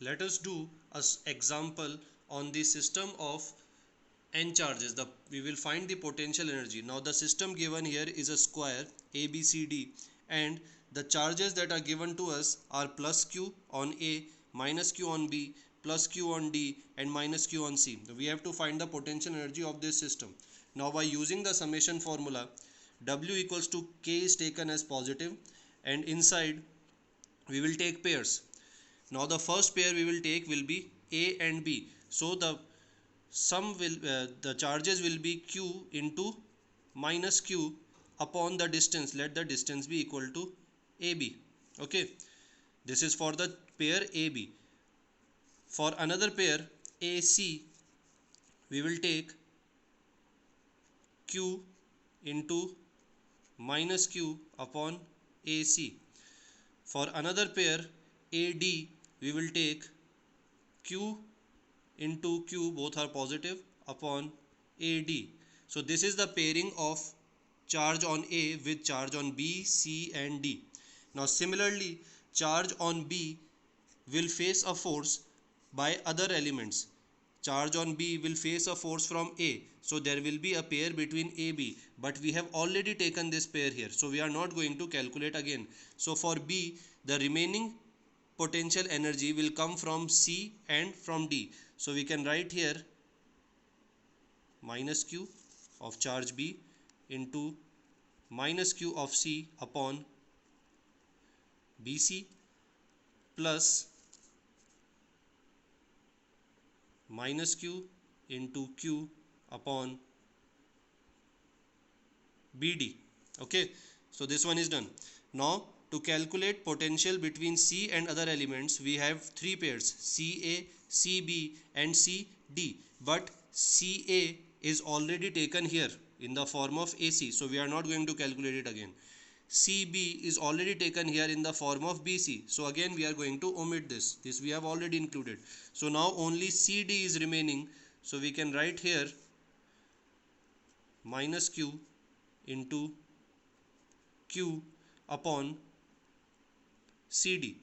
let us do an example on the system of n charges. We will find the potential energy. Now the system given here is a square ABCD, and the charges that are given to us are plus q on A, minus q on B, plus q on D, and minus q on C. We have to find the potential energy of this system. Now by using the summation formula, W equals to K is taken as positive, and inside we will take pairs. Now the first pair we will take will be A and B. So the charges will be q into minus q upon the distance. Let the distance be equal to AB. Okay, this is for the pair AB. For another pair AC, we will take q into minus q upon AC. For another pair AD, we will take q into q, both are positive, upon AD. So this is the pairing of charge on A with charge on B, C and D. Now similarly, charge on B will face a force by other elements. Charge on B will face a force from A, so there will be a pair between AB, but we have already taken this pair here, so we are not going to calculate again. So for B, the remaining potential energy will come from C and from D. So we can write here minus q of charge B into minus q of C upon BC plus minus q into q upon BD. Okay, so this one is done. Now to calculate potential between C and other elements, we have three pairs CA, CB and CD, but CA is already taken here in the form of AC, so we are not going to calculate it again. CB is already taken here in the form of BC, so again we are going to omit this we have already included. So now only CD is remaining, so we can write here minus q into q upon CD.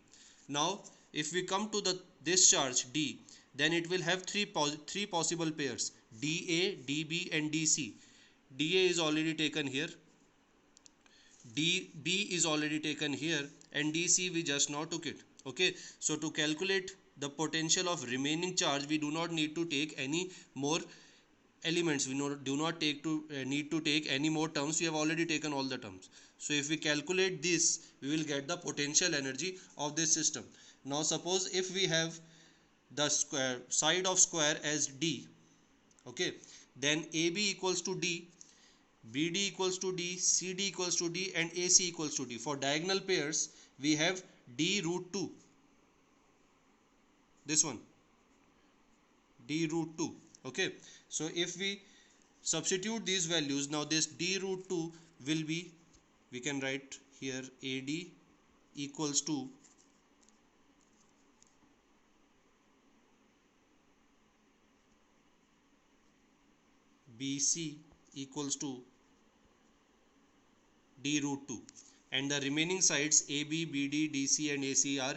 Now if we come to this charge D, then it will have three possible pairs DA, DB and DC. DA is already taken here, DB is already taken here, and DC we just now took it. Okay, so to calculate the potential of remaining charge, we do not need to take any more elements. We do not need to take any more terms. We have already taken all the terms. So if we calculate this, we will get the potential energy of this system. Now suppose if we have the side of square as D, okay, then AB equals to D, BD equals to D, CD equals to D and AC equals to D. For diagonal pairs, we have D root 2. This one, D root 2. Okay, so if we substitute these values, now this D root 2 will be, we can write here AD equals to BC equals to D root 2, and the remaining sides AB, BD, DC and AC are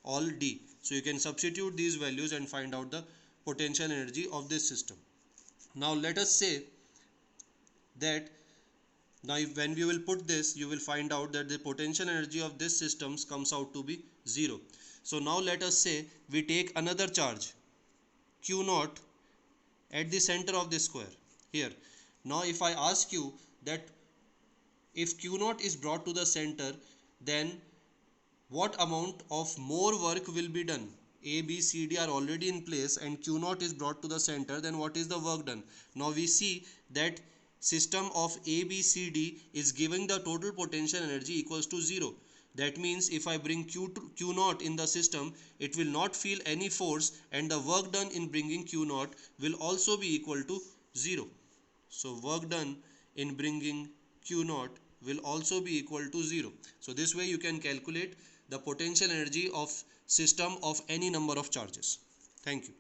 all D. So you can substitute these values and find out the potential energy of this system. Now let us say that when we will put this, you will find out that the potential energy of this system comes out to be 0. So now let us say we take another charge Q naught at the center of this square here. Now if I ask you that if Q naught is brought to the center, then what amount of more work will be done? A, B, C, D are already in place and Q naught is brought to the center, then what is the work done? Now we see that system of A, B, C, D is giving the total potential energy equals to 0. That means if I bring Q naught in the system, it will not feel any force and the work done in bringing Q naught will also be equal to 0. So work done in bringing Q naught will also be equal to 0. So this way you can calculate the potential energy of system of any number of charges. Thank you.